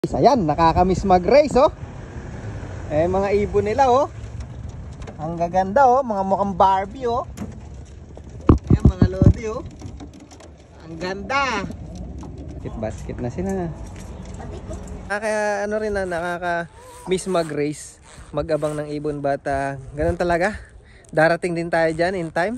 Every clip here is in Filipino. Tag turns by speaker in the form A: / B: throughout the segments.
A: Ayan, nakakamiss mag-race oh. Eh mga ibon nila oh. Ang gaganda oh, mga mukhang Barbie oh. Ayan mga lodi oh. Ang ganda. Basket na sila. Kaya ano rin na nakaka-miss mag-race, mag-abang ng ibon bata. Ganun talaga. Darating din tayo dyan in time.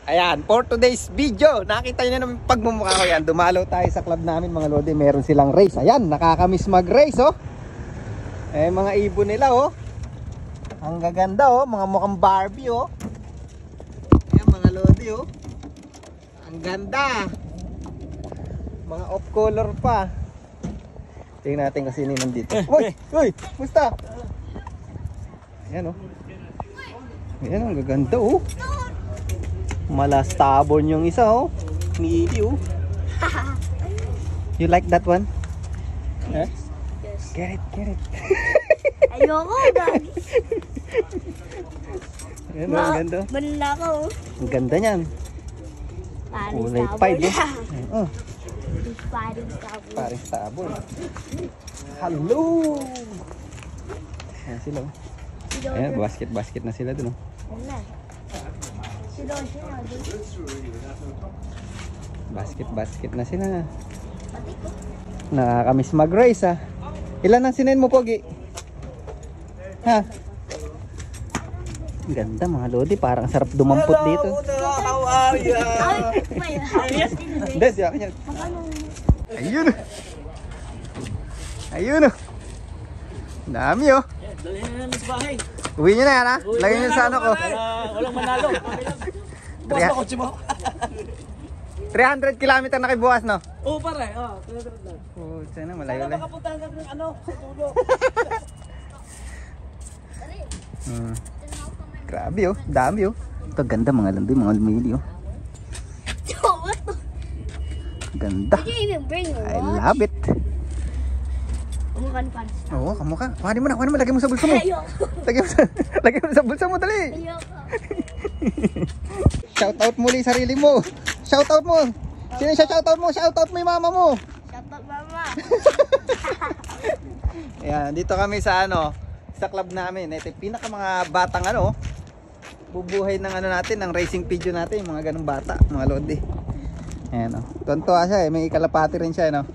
A: Ayan, for today's video, nakita nyo na namin pagmumukha ko yan. Dumalaw tayo sa club namin mga lodi, meron silang race. Ayan, nakakamiss mag-race oh. Eh mga ibon nila oh. Ang gaganda oh, mga mukhang Barbie oh. Ayan mga lodi oh. Ang ganda. Mga off color pa. Tingnan natin kung sino nandito. Uy, uy, musta? Ayan oh. Ayan, ang gaganda oh. Malastabon yung isa oh. Needy oh. You like that one? Huh?
B: Yes.
A: Get it, get it.
B: Ayoko, gagi.
A: Ayan oh, ang ganda.
B: Banla ko.
A: Ang ganda niyan. Kulay pied oh.
B: Paring sabon.
A: Paring sabon. Hello. Ayan sila oh. Ayan, basket na sila dun oh. Basket na sila. Nakakamiss mag-race ah. Ilan ang sinin mo pogi? Ha? Ganda mga lodi, parang sarap dumampot dito.
C: How are you?
A: Des, yakin yan. Ayun. Ayun oh. Dami oh.
C: Dali na namin sa bahay.
A: Uwi nyo na yan ha. Lagyan nyo sa ano ko.
C: Walang manalo. Bukas na kotse mo.
A: 300 kilometer na kay bukas no?
C: Oo pare. Oo, 300 lang.
A: Oh, sana malayo
C: Sana
A: lang.
C: makapuntahan ka ng ano, sa tulo.
A: Grabe oh, dami oh. Ito ganda mga landi, mga lumili oh. Ganda. I love it.
B: Kamukha ni Pans.
A: Oo, kamukha. Kuhanin mo na, lagay mo sa bulsa mo. Lagay mo sa bulsa mo, dali. Shout out muli sarili mo. Shout out mo. Sino siya shout out mo? Shout out mo yung mama mo.
B: Shout out mama.
A: Ayan, dito kami sa ano, sa club namin. Ito yung pinaka mga batang ano, bubuhay ng ano natin, ng racing video natin, yung mga ganung bata, mga lodi. Ayan oh. Tonto siya eh, may kalapati rin siya no.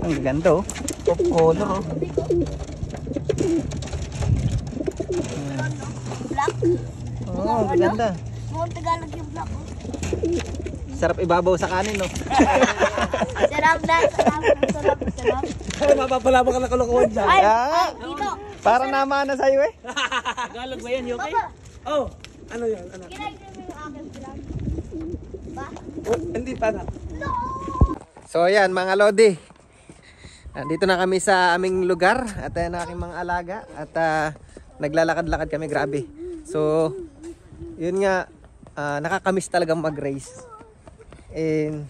A: Ang ganda oh. Top color oh.
B: Black.
A: Oo, ang ganda.
B: Mukhang Tagalog yung black.
A: Sarap ibabaw sa kanin no.
B: Sarap na. Sarap.
C: Ay, mapapalabang ka ng kalokohan dyan.
B: Ay,
A: Ah,
B: dito.
A: parang namaan na sa'yo eh.
C: Tagalog ba yan, okay? Oh, ano yan? Ano?
B: Kinagin mo yung aking vlog. Ba?
C: Oh, hindi pa na.
A: So ayan mga lodi. Nandito na kami sa aming lugar at ayan ang aking mga alaga at naglalakad-lakad kami, grabe. So yun nga, nakakamiss talagang mag-race. And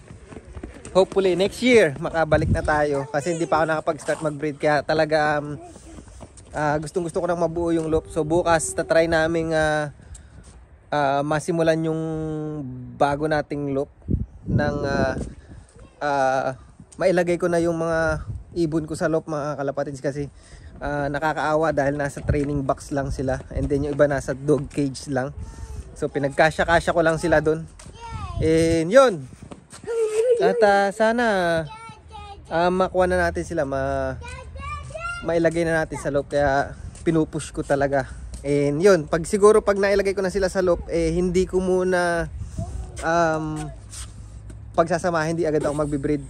A: hopefully next year makabalik na tayo kasi hindi pa ako nakapag-start mag-breed kaya talaga gustong-gusto ko nang mabuo yung loop. So bukas tatry naming masimulan yung bago nating loop ng mailagay ko na yung mga ibon ko sa loop mga kalapatids kasi nakakaawa dahil nasa training box lang sila and then yung iba nasa dog cage lang. So pinagkasya-kasya ko lang sila doon. And yun. At sana makuha na natin sila, mailagay na natin sa loop kaya pinupush ko talaga. And yun, siguro pag nailagay ko na sila sa loop hindi ko muna pagsasama, hindi agad ako magbe-breed.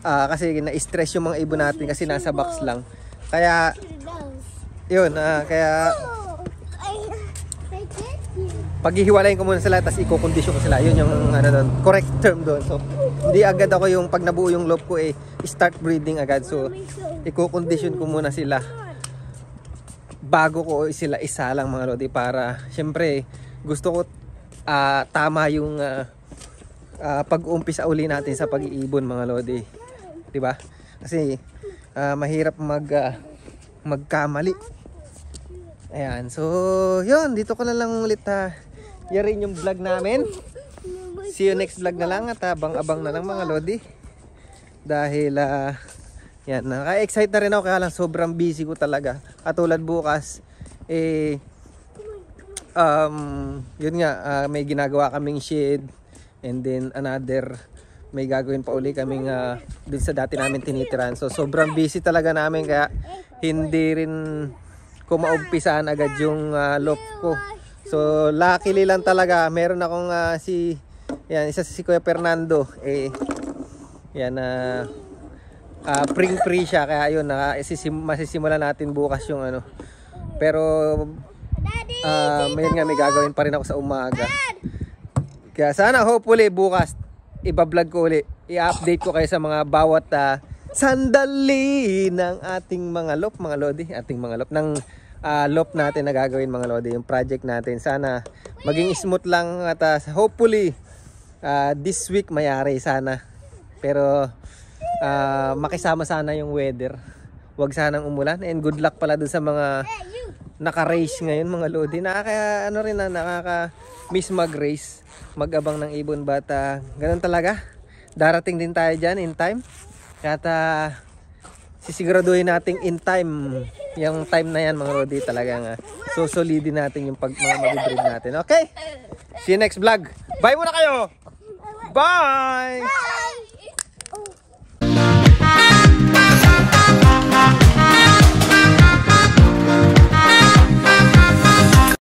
A: Kasi na-stress yung mga ibon natin kasi nasa box lang. Kaya yun, kaya paghihiwalayin ko muna sila tapos i-condition ko sila. Yun yung ano doon, correct term doon. So hindi agad ako yung pag nabuo yung loop ko start breeding agad. So i-condition ko muna sila bago ko sila isa lang mga lodi para syempre gusto ko tama yung pag-uumpisa uli natin sa pag-iibon mga lodi. 'Di ba? Kasi mahirap magkamali. Ayan, so yun, dito ko na lang ulit yan rin yung vlog namin. See you next vlog na lang at abang-abang na lang mga lodi. Dahil yan, naka-excite na rin ako kaya lang sobrang busy ko talaga. Katulad bukas, yun nga, may ginagawa kaming shed and then another, may gagawin pa uli kaming dun sa dati namin tinitiran. So sobrang busy talaga namin kaya hindi rin ko maumpisaan agad yung loft ko. So luckily lang talaga, meron akong isa si Kuya Fernando, yan free siya kaya ayun, masisimulan natin bukas yung ano. Pero mayroon nga, may gagawin pa rin ako sa umaga. Kaya sana hopefully bukas iba-vlog ko ulit. I-update ko kayo sa mga bawat sandali ng ating mga loft, mga lodi. Ating mga loft ng loft natin na gagawin mga lodi. Yung project natin. Sana maging smooth lang at hopefully this week mayari sana. Pero makisama sana yung weather. Huwag sanang umulan. And good luck pala dun sa mga naka-race ngayon mga lodi. Nakaka-miss mag-race. Mag-abang ng ibon. But ganun talaga. Darating din tayo dyan in time. At sisiguraduhin natin in time. Yung time na yan mga lodi talagang susolidin natin yung mga mabibreed natin. Okay? See you next vlog. Bye muna kayo! Bye!